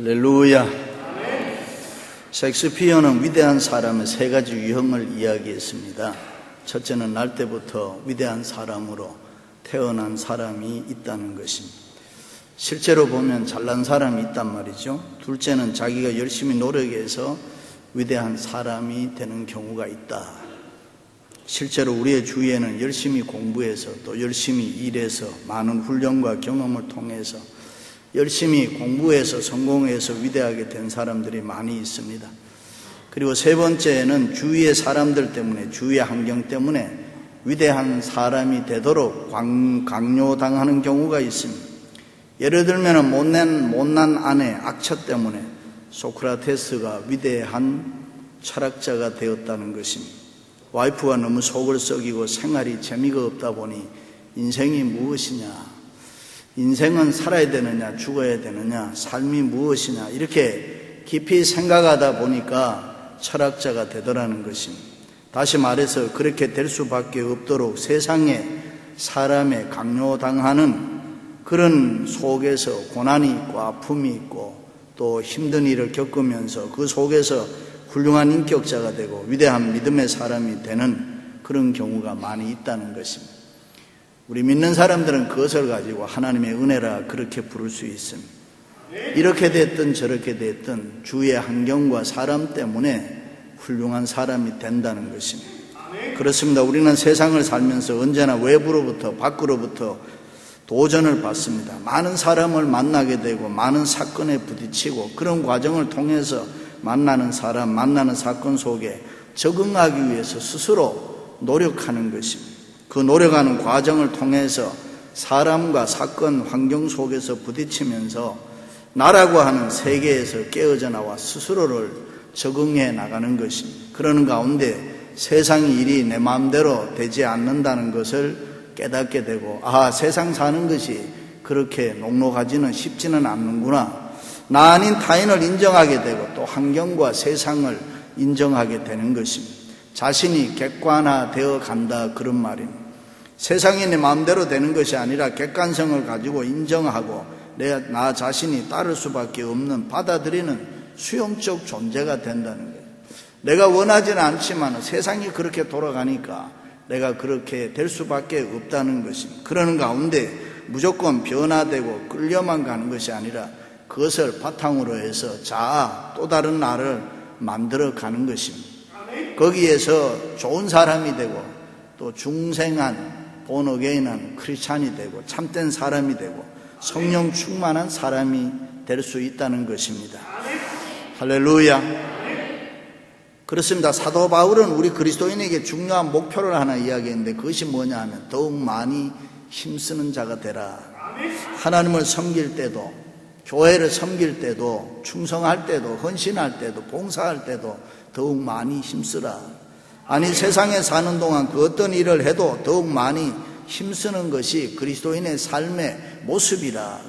할렐루야. 셰익스피어는 위대한 사람의 세 가지 유형을 이야기했습니다. 첫째는 날 때부터 위대한 사람으로 태어난 사람이 있다는 것입니다. 실제로 보면 잘난 사람이 있단 말이죠. 둘째는 자기가 열심히 노력해서 위대한 사람이 되는 경우가 있다. 실제로 우리의 주위에는 열심히 공부해서 또 열심히 일해서 많은 훈련과 경험을 통해서 열심히 공부해서 성공해서 위대하게 된 사람들이 많이 있습니다. 그리고 세 번째는 주위의 사람들 때문에, 주위의 환경 때문에 위대한 사람이 되도록 강요당하는 경우가 있습니다. 예를 들면 못난 아내 악처 때문에 소크라테스가 위대한 철학자가 되었다는 것입니다. 와이프가 너무 속을 썩이고 생활이 재미가 없다 보니 인생이 무엇이냐, 인생은 살아야 되느냐 죽어야 되느냐, 삶이 무엇이냐, 이렇게 깊이 생각하다 보니까 철학자가 되더라는 것입니다. 다시 말해서 그렇게 될 수밖에 없도록 세상에 사람에 강요당하는 그런 속에서 고난이 있고 아픔이 있고 또 힘든 일을 겪으면서 그 속에서 훌륭한 인격자가 되고 위대한 믿음의 사람이 되는 그런 경우가 많이 있다는 것입니다. 우리 믿는 사람들은 그것을 가지고 하나님의 은혜라 그렇게 부를 수 있습니다. 이렇게 됐든 저렇게 됐든 주위의 환경과 사람 때문에 훌륭한 사람이 된다는 것입니다. 그렇습니다. 우리는 세상을 살면서 언제나 외부로부터 밖으로부터 도전을 받습니다. 많은 사람을 만나게 되고 많은 사건에 부딪히고 그런 과정을 통해서 만나는 사람, 만나는 사건 속에 적응하기 위해서 스스로 노력하는 것입니다. 그 노력하는 과정을 통해서 사람과 사건, 환경 속에서 부딪히면서 나라고 하는 세계에서 깨어져 나와 스스로를 적응해 나가는 것입니다. 그러는 가운데 세상 일이 내 마음대로 되지 않는다는 것을 깨닫게 되고, 세상 사는 것이 그렇게 녹록하지는 쉽지는 않는구나. 나 아닌 타인을 인정하게 되고 또 환경과 세상을 인정하게 되는 것입니다. 자신이 객관화되어 간다, 그런 말입니다. 세상이 내 마음대로 되는 것이 아니라 객관성을 가지고 인정하고 나 자신이 따를 수밖에 없는, 받아들이는 수용적 존재가 된다는 거예요. 내가 원하지는 않지만 세상이 그렇게 돌아가니까 내가 그렇게 될 수밖에 없다는 것입니다. 그러는 가운데 무조건 변화되고 끌려만 가는 것이 아니라 그것을 바탕으로 해서 또 다른 나를 만들어 가는 것입니다. 거기에서 좋은 사람이 되고 또 중생한 본어게인한 크리스찬이 되고 참된 사람이 되고 성령 충만한 사람이 될 수 있다는 것입니다. 할렐루야. 그렇습니다. 사도 바울은 우리 그리스도인에게 중요한 목표를 하나 이야기했는데 그것이 뭐냐 하면 더욱 많이 힘쓰는 자가 되라. 하나님을 섬길 때도, 교회를 섬길 때도, 충성할 때도, 헌신할 때도, 봉사할 때도 더욱 많이 힘쓰라. 아니, 세상에 사는 동안 그 어떤 일을 해도 더욱 많이 힘쓰는 것이 그리스도인의 삶의 모습이라.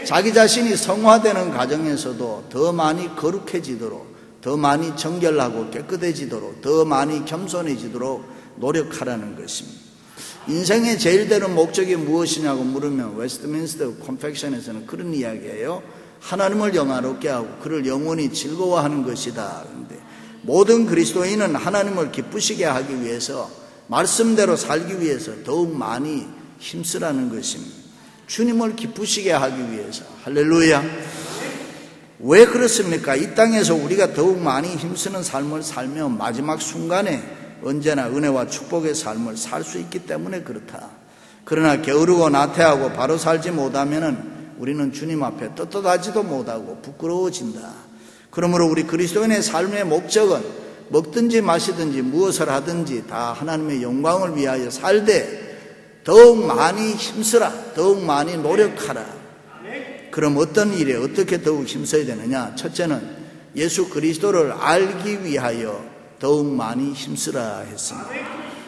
자기 자신이 성화되는 과정에서도 더 많이 거룩해지도록, 더 많이 정결하고 깨끗해지도록, 더 많이 겸손해지도록 노력하라는 것입니다. 인생의 제일 되는 목적이 무엇이냐고 물으면 웨스트민스터 컨펙션에서는 그런 이야기예요. 하나님을 영화롭게 하고 그를 영원히 즐거워하는 것이다. 그런데 모든 그리스도인은 하나님을 기쁘시게 하기 위해서, 말씀대로 살기 위해서 더욱 많이 힘쓰라는 것입니다. 주님을 기쁘시게 하기 위해서. 할렐루야. 왜 그렇습니까? 이 땅에서 우리가 더욱 많이 힘쓰는 삶을 살면 마지막 순간에 언제나 은혜와 축복의 삶을 살 수 있기 때문에 그렇다. 그러나 게으르고 나태하고 바로 살지 못하면 우리는 주님 앞에 떳떳하지도 못하고 부끄러워진다. 그러므로 우리 그리스도인의 삶의 목적은 먹든지 마시든지 무엇을 하든지 다 하나님의 영광을 위하여 살되 더욱 많이 힘쓰라, 더욱 많이 노력하라. 그럼 어떤 일에 어떻게 더욱 힘써야 되느냐? 첫째는 예수 그리스도를 알기 위하여 더욱 많이 힘쓰라 했습니다.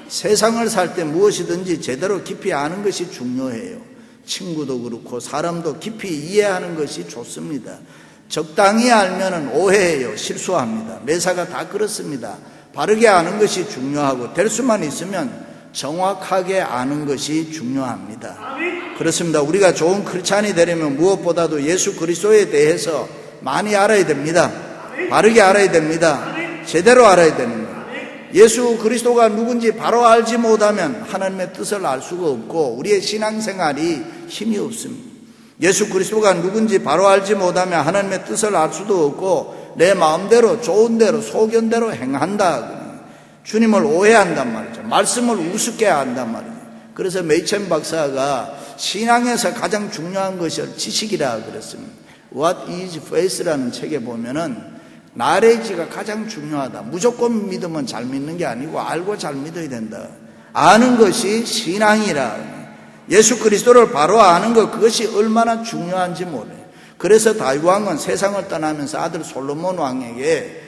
세상을 살 때 무엇이든지 제대로 깊이 아는 것이 중요해요. 친구도 그렇고 사람도 깊이 이해하는 것이 좋습니다. 적당히 알면은 오해해요. 실수합니다. 매사가 다 그렇습니다. 바르게 아는 것이 중요하고 될 수만 있으면 정확하게 아는 것이 중요합니다. 그렇습니다. 우리가 좋은 크리스찬이 되려면 무엇보다도 예수 그리스도에 대해서 많이 알아야 됩니다. 바르게 알아야 됩니다. 제대로 알아야 됩니다. 예수 그리스도가 누군지 바로 알지 못하면 하나님의 뜻을 알 수가 없고 우리의 신앙생활이 힘이 없습니다. 예수 그리스도가 누군지 바로 알지 못하면 하나님의 뜻을 알 수도 없고 내 마음대로 좋은 대로 소견대로 행한다. 주님을 오해한단 말이죠. 말씀을 우습게 한단 말이죠. 그래서 메이첸 박사가 신앙에서 가장 중요한 것이 지식이라 그랬습니다. What is faith라는 책에 보면은 나레지가 가장 중요하다. 무조건 믿으면 잘 믿는 게 아니고 알고 잘 믿어야 된다. 아는 것이 신앙이라. 예수 그리스도를 바로 아는 것, 그것이 얼마나 중요한지 몰라요. 그래서 다윗 왕은 세상을 떠나면서 아들 솔로몬 왕에게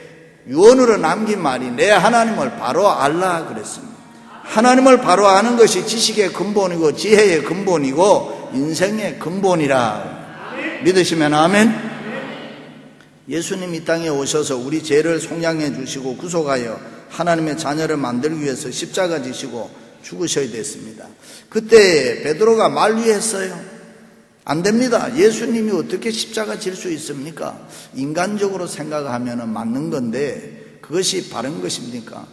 유언으로 남긴 말이 내 하나님을 바로 알라 그랬습니다. 하나님을 바로 아는 것이 지식의 근본이고 지혜의 근본이고 인생의 근본이라. 믿으시면 아멘. 예수님 이 땅에 오셔서 우리 죄를 속량해 주시고 구속하여 하나님의 자녀를 만들기 위해서 십자가 지시고 죽으셔야 됐습니다. 그때 베드로가 만류했어요. 안 됩니다. 예수님이 어떻게 십자가 질 수 있습니까? 인간적으로 생각하면 맞는 건데 그것이 바른 것입니까?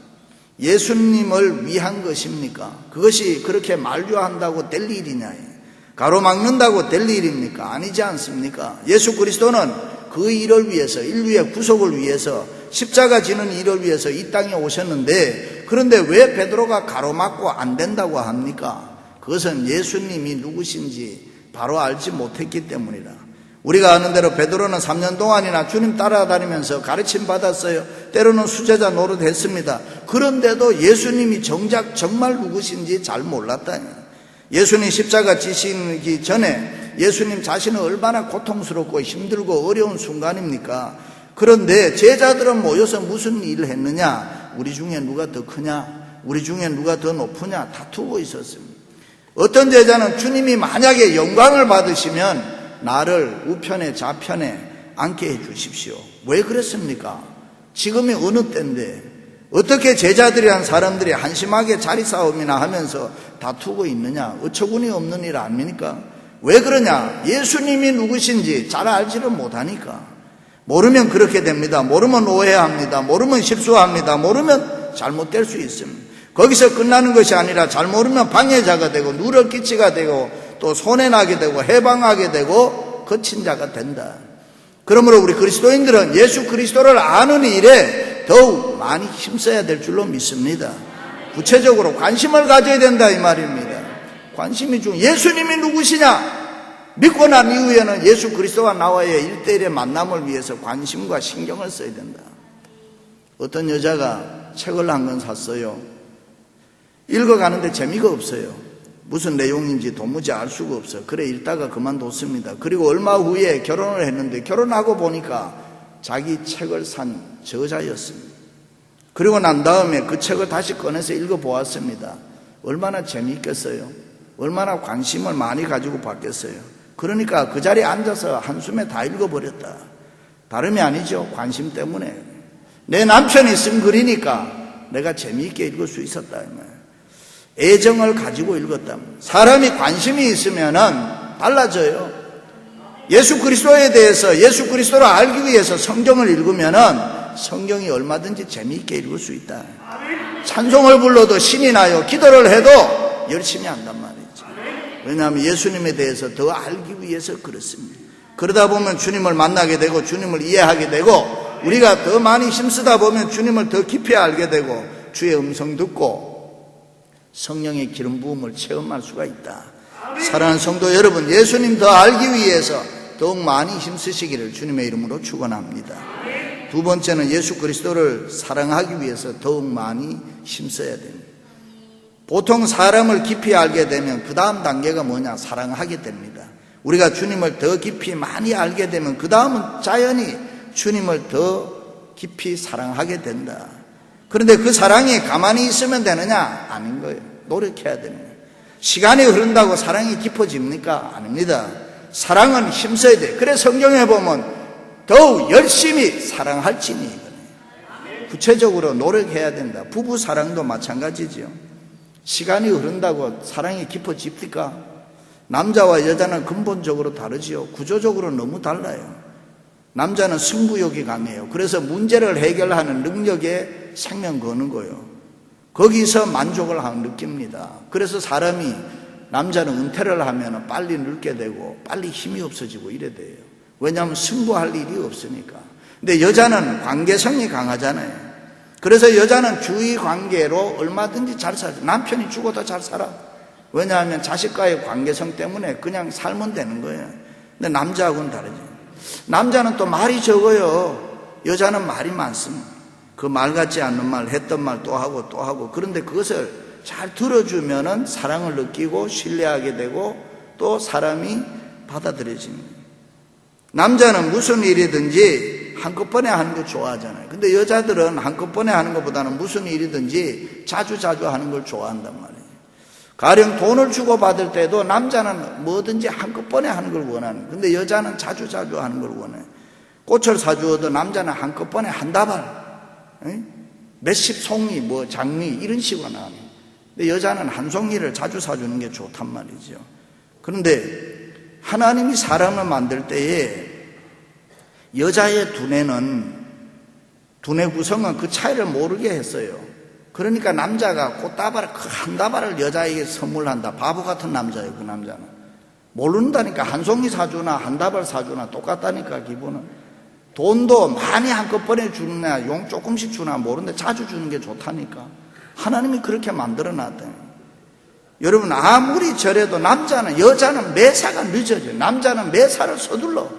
예수님을 위한 것입니까? 그것이 그렇게 만류한다고 될 일이냐? 가로막는다고 될 일입니까? 아니지 않습니까? 예수 그리스도는 그 일을 위해서, 인류의 구속을 위해서, 십자가 지는 일을 위해서 이 땅에 오셨는데, 그런데 왜 베드로가 가로막고 안 된다고 합니까? 그것은 예수님이 누구신지 바로 알지 못했기 때문이라. 우리가 아는 대로 베드로는 3년 동안이나 주님 따라다니면서 가르침 받았어요. 때로는 수제자 노릇했습니다. 그런데도 예수님이 정작 정말 누구신지 잘 몰랐다니. 예수님 십자가 지시기 전에 예수님 자신은 얼마나 고통스럽고 힘들고 어려운 순간입니까? 그런데 제자들은 모여서 무슨 일을 했느냐? 우리 중에 누가 더 크냐? 우리 중에 누가 더 높으냐? 다투고 있었습니다. 어떤 제자는 주님이 만약에 영광을 받으시면 나를 우편에 좌편에 앉게 해 주십시오. 왜 그랬습니까? 지금이 어느 때인데 어떻게 제자들이란 사람들이 한심하게 자리 싸움이나 하면서 다투고 있느냐? 어처구니 없는 일 아닙니까? 왜 그러냐? 예수님이 누구신지 잘 알지를 못하니까. 모르면 그렇게 됩니다. 모르면 오해합니다. 모르면 실수합니다. 모르면 잘못될 수 있습니다. 거기서 끝나는 것이 아니라 잘 모르면 방해자가 되고 누렁끼치가 되고 또 손해나게 되고 해방하게 되고 거친 자가 된다. 그러므로 우리 그리스도인들은 예수 그리스도를 아는 일에 더욱 많이 힘써야 될 줄로 믿습니다. 구체적으로 관심을 가져야 된다 이 말입니다. 관심이 예수님이 누구시냐? 믿고 난 이후에는 예수 그리스도와 나와의 1대1의 만남을 위해서 관심과 신경을 써야 된다. 어떤 여자가 책을 한 권 샀어요. 읽어가는데 재미가 없어요. 무슨 내용인지 도무지 알 수가 없어요. 그래 읽다가 그만뒀습니다. 그리고 얼마 후에 결혼을 했는데 결혼하고 보니까 자기 책을 산 저자였습니다. 그리고 난 다음에 그 책을 다시 꺼내서 읽어보았습니다. 얼마나 재미있겠어요. 얼마나 관심을 많이 가지고 봤겠어요. 그러니까 그 자리에 앉아서 한숨에 다 읽어버렸다. 다름이 아니죠. 관심 때문에. 내 남편이 쓴 글이니까 내가 재미있게 읽을 수 있었다. 애정을 가지고 읽었다. 사람이 관심이 있으면 달라져요. 예수 그리스도에 대해서 예수 그리스도를 알기 위해서 성경을 읽으면 성경이 얼마든지 재미있게 읽을 수 있다. 찬송을 불러도 신이 나요. 기도를 해도 열심히 한단 말이죠. 왜냐하면 예수님에 대해서 더 알기 위해서 그렇습니다. 그러다 보면 주님을 만나게 되고 주님을 이해하게 되고 우리가 더 많이 힘쓰다 보면 주님을 더 깊이 알게 되고 주의 음성 듣고 성령의 기름 부음을 체험할 수가 있다. 사랑하는 성도 여러분, 예수님 더 알기 위해서 더욱 많이 힘쓰시기를 주님의 이름으로 축원합니다. 두 번째는 예수 그리스도를 사랑하기 위해서 더욱 많이 힘써야 됩니다. 보통 사람을 깊이 알게 되면 그 다음 단계가 뭐냐? 사랑하게 됩니다. 우리가 주님을 더 깊이 많이 알게 되면 그 다음은 자연히 주님을 더 깊이 사랑하게 된다. 그런데 그 사랑이 가만히 있으면 되느냐? 아닌 거예요. 노력해야 되는 거예요. 시간이 흐른다고 사랑이 깊어집니까? 아닙니다. 사랑은 힘써야 돼요. 그래서 성경에 보면 더욱 열심히 사랑할지니 구체적으로 노력해야 된다. 부부 사랑도 마찬가지죠. 시간이 흐른다고 사랑이 깊어집니까? 남자와 여자는 근본적으로 다르지요. 구조적으로 너무 달라요. 남자는 승부욕이 강해요. 그래서 문제를 해결하는 능력에 생명 거는 거예요. 거기서 만족을 느낍니다. 그래서 사람이, 남자는 은퇴를 하면 빨리 늙게 되고 빨리 힘이 없어지고 이래 돼요. 왜냐하면 승부할 일이 없으니까. 근데 여자는 관계성이 강하잖아요. 그래서 여자는 주위 관계로 얼마든지 잘 살죠. 남편이 죽어도 잘 살아. 왜냐하면 자식과의 관계성 때문에 그냥 살면 되는 거예요. 근데 남자하고는 다르죠. 남자는 또 말이 적어요. 여자는 말이 많습니다. 그 말 같지 않는 말, 했던 말 또 하고 또 하고. 그런데 그것을 잘 들어주면은 사랑을 느끼고 신뢰하게 되고 또 사람이 받아들여집니다. 남자는 무슨 일이든지 한꺼번에 하는 거 좋아하잖아요. 근데 여자들은 한꺼번에 하는 것보다는 무슨 일이든지 자주 하는 걸 좋아한단 말이에요. 가령 돈을 주고 받을 때도 남자는 뭐든지 한꺼번에 하는 걸 원하는 거예요. 근데 여자는 자주 하는 걸 원해요. 꽃을 사주어도 남자는 한꺼번에 한 다발, 몇십 송이, 장미 이런 식으로 나와요. 근데 여자는 한 송이를 자주 사주는 게 좋단 말이죠. 그런데 하나님이 사람을 만들 때에 여자의 두뇌 구성은 그 차이를 모르게 했어요. 그러니까 남자가 꽃다발 한 다발을 여자에게 선물한다. 바보 같은 남자예요. 그 남자는 모른다니까. 한 송이 사주나 한 다발 사주나 똑같다니까. 기분은 돈도 많이 한꺼번에 주느냐 용 조금씩 주나 모르는데 자주 주는 게 좋다니까. 하나님이 그렇게 만들어 놨대요. 여러분, 아무리 저래도 여자는 매사가 늦어져요. 남자는 매사를 서둘러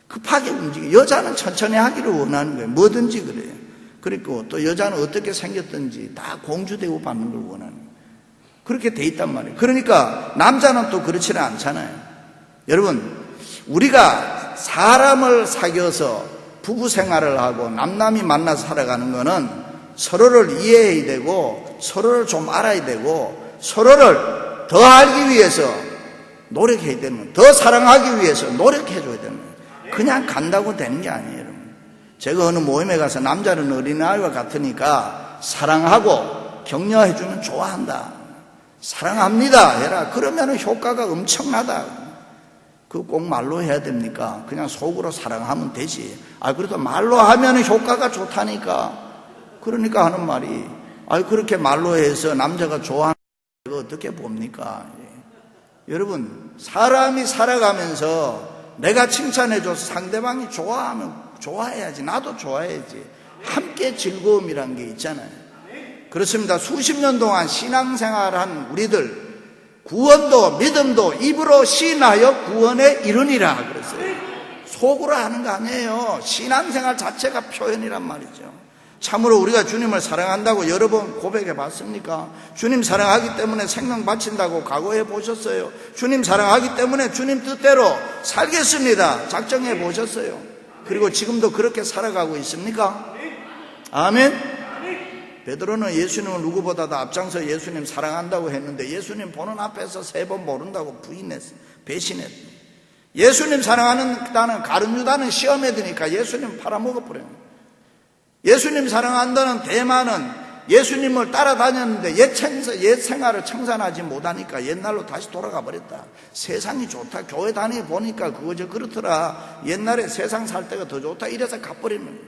급하게 움직여. 여자는 천천히 하기를 원하는 거예요. 뭐든지 그래요. 그리고 또 여자는 어떻게 생겼든지 다 공주대우 받는 걸 원하는 거예요. 그렇게 돼 있단 말이에요. 그러니까 남자는 또 그렇지는 않잖아요. 여러분, 우리가 사람을 사귀어서 부부 생활을 하고 남남이 만나서 살아가는 거는 서로를 이해해야 되고 서로를 좀 알아야 되고 서로를 더 알기 위해서 노력해야 되는 거예요. 더 사랑하기 위해서 노력해줘야 되는 거예요. 그냥 간다고 되는 게 아니에요. 여러분. 제가 어느 모임에 가서 남자는 어린아이와 같으니까 사랑하고 격려해주면 좋아한다. 사랑합니다 해라. 그러면 효과가 엄청나다. 그거 꼭 말로 해야 됩니까? 그냥 속으로 사랑하면 되지. 그래도 말로 하면 효과가 좋다니까. 그러니까 하는 말이, 그렇게 말로 해서 남자가 좋아하는 거 어떻게 봅니까? 여러분, 사람이 살아가면서 내가 칭찬해줘서 상대방이 좋아하면 좋아해야지. 나도 좋아해야지. 함께 즐거움이란 게 있잖아요. 그렇습니다. 수십 년 동안 신앙생활한 우리들, 구원도 믿음도 입으로 시인하여 구원에 이르니라 그랬어요. 속으로 하는 거 아니에요. 신앙생활 자체가 표현이란 말이죠. 참으로 우리가 주님을 사랑한다고 여러 번 고백해 봤습니까? 주님 사랑하기 때문에 생명 바친다고 각오해 보셨어요? 주님 사랑하기 때문에 주님 뜻대로 살겠습니다 작정해 보셨어요? 그리고 지금도 그렇게 살아가고 있습니까? 아멘. 베드로는 예수님을 누구보다도 앞장서 예수님 사랑한다고 했는데 예수님 보는 앞에서 3번 모른다고 부인했어. 배신했어. 예수님 사랑하는 가룟 유다는 시험에 드니까 예수님 팔아먹어버려요. 예수님 사랑한다는 대만은 예수님을 따라다녔는데 옛 생활을 청산하지 못하니까 옛날로 다시 돌아가 버렸다. 세상이 좋다. 교회 다니보니까 그거저 그렇더라. 옛날에 세상 살 때가 더 좋다. 이래서 가버리는 거예요.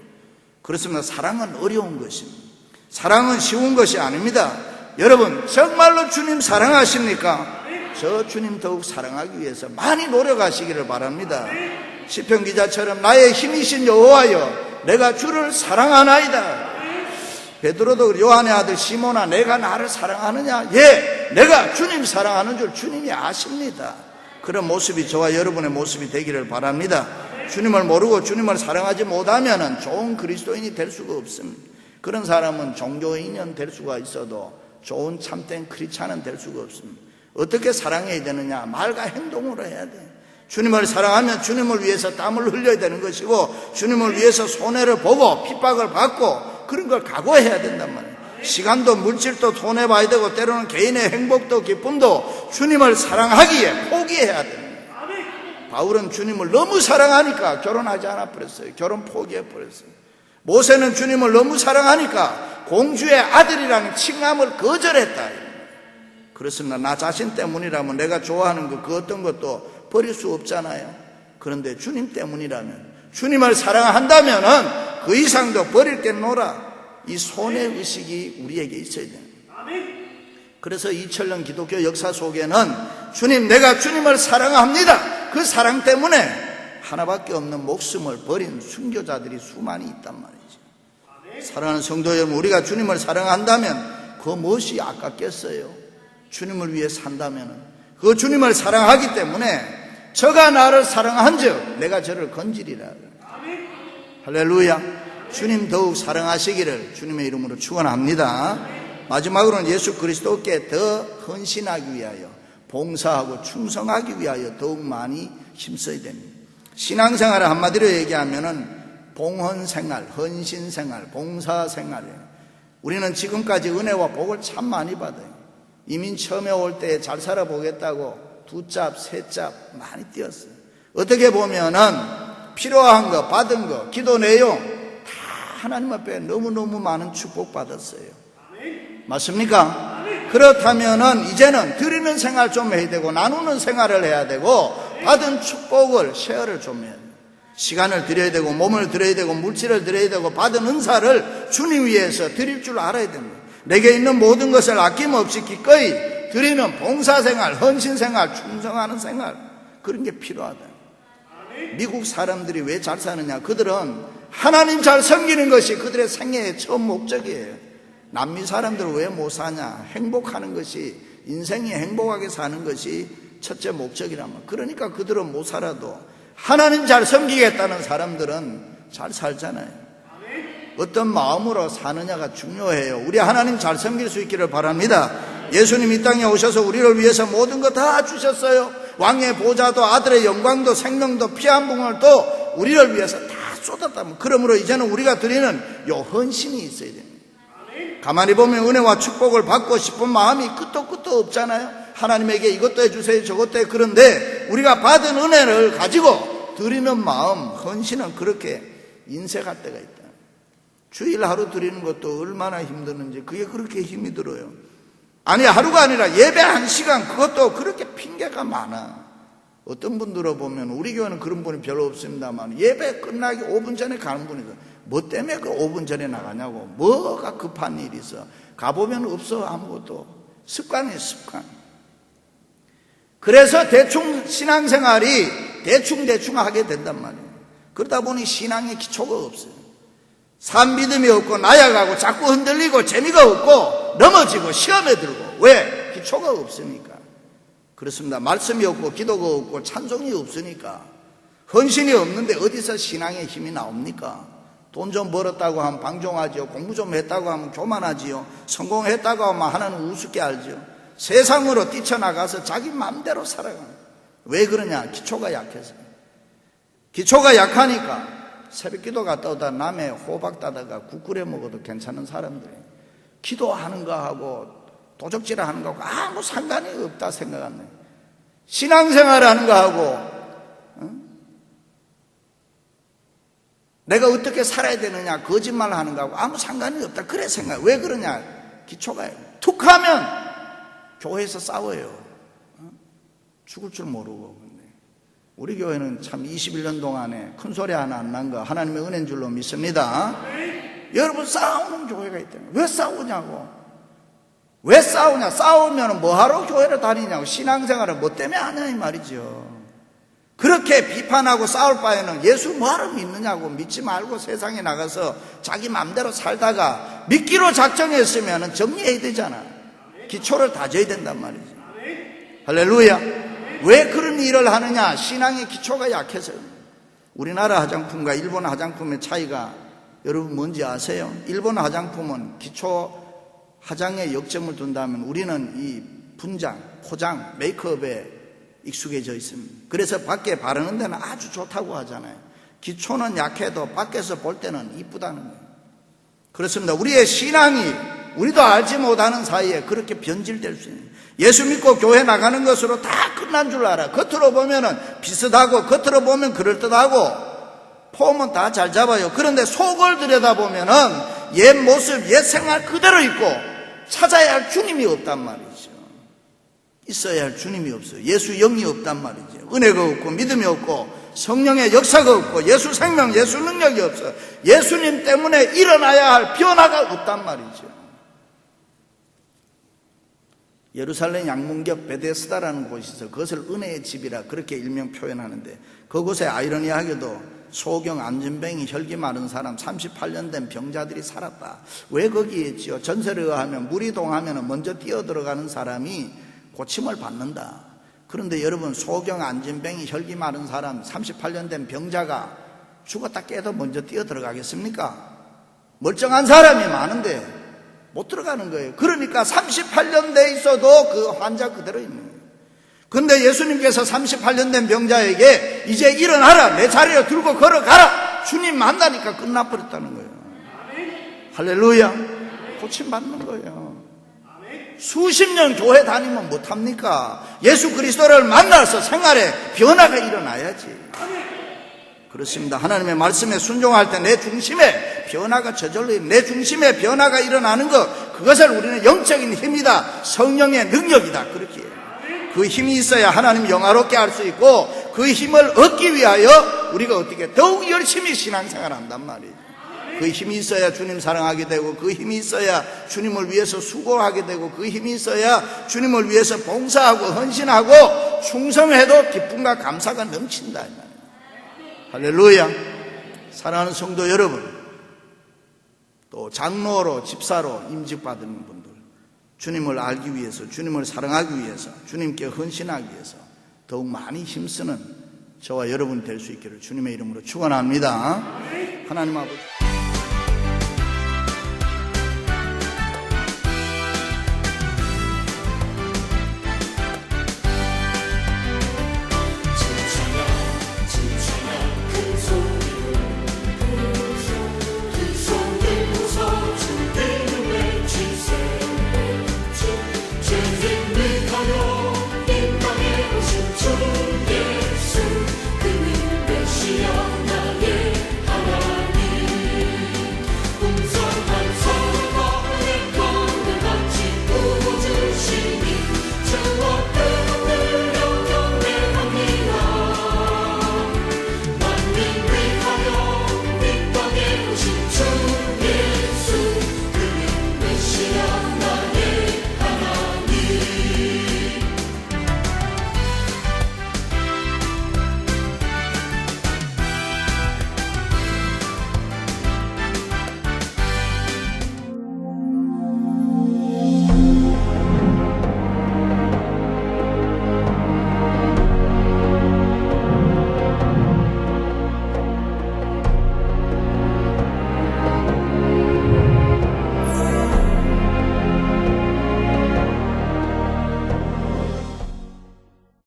그렇습니다. 사랑은 어려운 것입니다. 사랑은 쉬운 것이 아닙니다. 여러분, 정말로 주님 사랑하십니까? 저 주님 더욱 사랑하기 위해서 많이 노력하시기를 바랍니다. 시편 기자처럼 나의 힘이신 여호와여 내가 주를 사랑하나이다. 베드로도 요한의 아들 시몬아 내가 나를 사랑하느냐? 예, 내가 주님 사랑하는 줄 주님이 아십니다. 그런 모습이 저와 여러분의 모습이 되기를 바랍니다. 주님을 모르고 주님을 사랑하지 못하면 좋은 그리스도인이 될 수가 없습니다. 그런 사람은 종교인은 될 수가 있어도 좋은 참된 크리스찬은 될 수가 없습니다. 어떻게 사랑해야 되느냐? 말과 행동으로 해야 돼. 주님을 사랑하면 주님을 위해서 땀을 흘려야 되는 것이고 주님을 위해서 손해를 보고 핍박을 받고 그런 걸 각오해야 된단 말이에요. 시간도 물질도 손해봐야 되고 때로는 개인의 행복도 기쁨도 주님을 사랑하기에 포기해야 됩니다. 바울은 주님을 너무 사랑하니까 결혼하지 않아 버렸어요. 결혼 포기해 버렸어요. 모세는 주님을 너무 사랑하니까 공주의 아들이라는 칭함을 거절했다. 그렇습니다. 나 자신 때문이라면 내가 좋아하는 그 어떤 것도 버릴 수 없잖아요. 그런데 주님 때문이라면 주님을 사랑한다면은 그 이상도 버릴 게 노라. 이 손해의식이 우리에게 있어야 됩니다. 그래서 2000년 기독교 역사 속에는 주님, 내가 주님을 사랑합니다. 그 사랑 때문에 하나밖에 없는 목숨을 버린 순교자들이 수많이 있단 말이죠. 사랑하는 성도 여러분, 우리가 주님을 사랑한다면 그 무엇이 아깝겠어요? 주님을 위해 산다면 그 주님을 사랑하기 때문에 저가 나를 사랑한즉 내가 저를 건지리라. 할렐루야. 주님 더욱 사랑하시기를 주님의 이름으로 축원합니다. 마지막으로는 예수 그리스도께 더 헌신하기 위하여, 봉사하고 충성하기 위하여 더욱 많이 힘써야 됩니다. 신앙생활을 한마디로 얘기하면은 봉헌생활, 헌신생활, 봉사생활이에요. 우리는 지금까지 은혜와 복을 참 많이 받아요. 이민 처음에 올 때 잘 살아보겠다고 두 짭, 세 짭 많이 뛰었어요. 어떻게 보면은 필요한 거, 받은 거, 기도 내용 다 하나님 앞에 너무너무 많은 축복 받았어요. 맞습니까? 그렇다면은 이제는 드리는 생활 좀 해야 되고 나누는 생활을 해야 되고 받은 축복을 쉐어를 좀 해야 돼요. 시간을 드려야 되고 몸을 드려야 되고 물질을 드려야 되고 받은 은사를 주님 위해서 드릴 줄 알아야 됩니다. 내게 있는 모든 것을 아낌없이 기꺼이 드리는 봉사생활, 헌신생활, 충성하는 생활, 그런 게 필요하다. 미국 사람들이 왜 잘 사느냐? 그들은 하나님 잘 섬기는 것이 그들의 생애의 처음 목적이에요. 남미 사람들은 왜 못 사냐? 행복하는 것이, 인생이 행복하게 사는 것이 첫째 목적이라면, 그러니까 그들은 못 살아도 하나님 잘 섬기겠다는 사람들은 잘 살잖아요. 어떤 마음으로 사느냐가 중요해요. 우리 하나님 잘 섬길 수 있기를 바랍니다. 예수님 이 땅에 오셔서 우리를 위해서 모든 거 다 주셨어요. 왕의 보좌도 아들의 영광도 생명도 피 한 방울도 우리를 위해서 다 쏟았다면, 그러므로 이제는 우리가 드리는 요 헌신이 있어야 됩니다. 가만히 보면 은혜와 축복을 받고 싶은 마음이 끝도 없잖아요. 하나님에게 이것도 해주세요, 저것도 해. 그런데 우리가 받은 은혜를 가지고 드리는 마음, 헌신은 그렇게 인색할 때가 있다. 주일 하루 드리는 것도 얼마나 힘드는지, 그게 그렇게 힘이 들어요. 아니, 하루가 아니라 예배 1시간, 그것도 그렇게 핑계가 많아. 어떤 분들을 보면, 우리 교회는 그런 분이 별로 없습니다만, 예배 끝나기 5분 전에 가는 분이 있어요. 뭐 때문에 그 5분 전에 나가냐고. 뭐가 급한 일이 있어. 가보면 없어, 아무것도. 습관이에요, 습관. 그래서 대충 신앙생활이 대충 하게 된단 말이에요. 그러다 보니 신앙의 기초가 없어요. 산 믿음이 없고 나약하고 자꾸 흔들리고 재미가 없고 넘어지고 시험에 들고. 왜? 기초가 없으니까. 그렇습니다. 말씀이 없고 기도가 없고 찬송이 없으니까. 헌신이 없는데 어디서 신앙의 힘이 나옵니까? 돈 좀 벌었다고 하면 방종하지요. 공부 좀 했다고 하면 교만하지요. 성공했다고 하면 하나는 우습게 알지요. 세상으로 뛰쳐나가서 자기 마음대로 살아가는. 왜 그러냐? 기초가 약해서. 기초가 약하니까 새벽기도 갔다 오다 남해 호박 따다가 국 끓여 먹어도 괜찮은 사람들이 기도하는 거하고 도적질 하는 거하고 아무 상관이 없다 생각하네. 신앙생활을 하는 거하고 내가 어떻게 살아야 되느냐, 거짓말 하는 거하고 아무 상관이 없다, 그래 생각. 왜 그러냐? 기초가 툭 하면 교회에서 싸워요. 죽을 줄 모르고. 우리 교회는 참 21년 동안에 큰 소리 하나 안 난 거 하나님의 은혜인 줄로 믿습니다. 여러분, 싸우는 교회가 있다면 왜 싸우냐고. 왜 싸우냐? 싸우면 뭐하러 교회를 다니냐고. 신앙생활을 뭐 때문에 하냐 이 말이죠. 그렇게 비판하고 싸울 바에는 예수 뭐하러 믿느냐고. 믿지 말고 세상에 나가서 자기 마음대로 살다가 믿기로 작정했으면 정리해야 되잖아. 기초를 다져야 된단 말이죠. 할렐루야. 왜 그런 일을 하느냐? 신앙의 기초가 약해서요. 우리나라 화장품과 일본 화장품의 차이가 여러분 뭔지 아세요? 일본 화장품은 기초 화장에 역점을 둔다면 우리는 이 분장, 포장, 메이크업에 익숙해져 있습니다. 그래서 밖에 바르는 데는 아주 좋다고 하잖아요. 기초는 약해도 밖에서 볼 때는 이쁘다는 거예요. 그렇습니다. 우리의 신앙이 우리도 알지 못하는 사이에 그렇게 변질될 수 있는, 예수 믿고 교회 나가는 것으로 다 끝난 줄 알아. 겉으로 보면은 비슷하고 겉으로 보면 그럴듯하고 폼은 다 잘 잡아요. 그런데 속을 들여다보면은 옛 모습, 옛 생활 그대로 있고 찾아야 할 주님이 없단 말이죠. 있어야 할 주님이 없어요. 예수 영이 없단 말이죠. 은혜가 없고 믿음이 없고 성령의 역사가 없고 예수 생명, 예수 능력이 없어. 예수님 때문에 일어나야 할 변화가 없단 말이죠. 예루살렘 양문격 베데스다라는 곳이 있어. 그것을 은혜의 집이라 그렇게 일명 표현하는데, 그곳에 아이러니하게도 소경, 안진뱅이, 혈기 마른 사람 38년 된 병자들이 살았다. 왜 거기에 있지요? 전설에 의하면 물이 동하면 먼저 뛰어들어가는 사람이 고침을 받는다. 그런데 여러분, 소경, 안진뱅이, 혈기 마른 사람 38년 된 병자가 죽었다 깨도 먼저 뛰어들어가겠습니까? 멀쩡한 사람이 많은데 못 들어가는 거예요. 그러니까 38년 돼 있어도 그 환자 그대로 있는 거예요. 근데 예수님께서 38년 된 병자에게 이제 일어나라, 내 자리에 들고 걸어가라, 주님 만나니까 끝나버렸다는 거예요. 할렐루야. 고침받는 거예요. 수십 년 교회 다니면 못합니까? 예수 그리스도를 만나서 생활에 변화가 일어나야지. 그렇습니다. 하나님의 말씀에 순종할 때 내 중심에 변화가 저절로, 내 중심에 변화가 일어나는 것, 그것을 우리는 영적인 힘이다, 성령의 능력이다, 그렇게 해요. 그 힘이 있어야 하나님 영화롭게 할 수 있고, 그 힘을 얻기 위하여 우리가 어떻게 더욱 열심히 신앙생활을 한단 말이에요. 그 힘이 있어야 주님 사랑하게 되고, 그 힘이 있어야 주님을 위해서 수고하게 되고, 그 힘이 있어야 주님을 위해서 봉사하고 헌신하고 충성해도 기쁨과 감사가 넘친다. 할렐루야. 사랑하는 성도 여러분, 또 장로로 집사로 임직받은 분들, 주님을 알기 위해서, 주님을 사랑하기 위해서, 주님께 헌신하기 위해서 더욱 많이 힘쓰는 저와 여러분 될 수 있기를 주님의 이름으로 축원합니다. 하나님 아버지.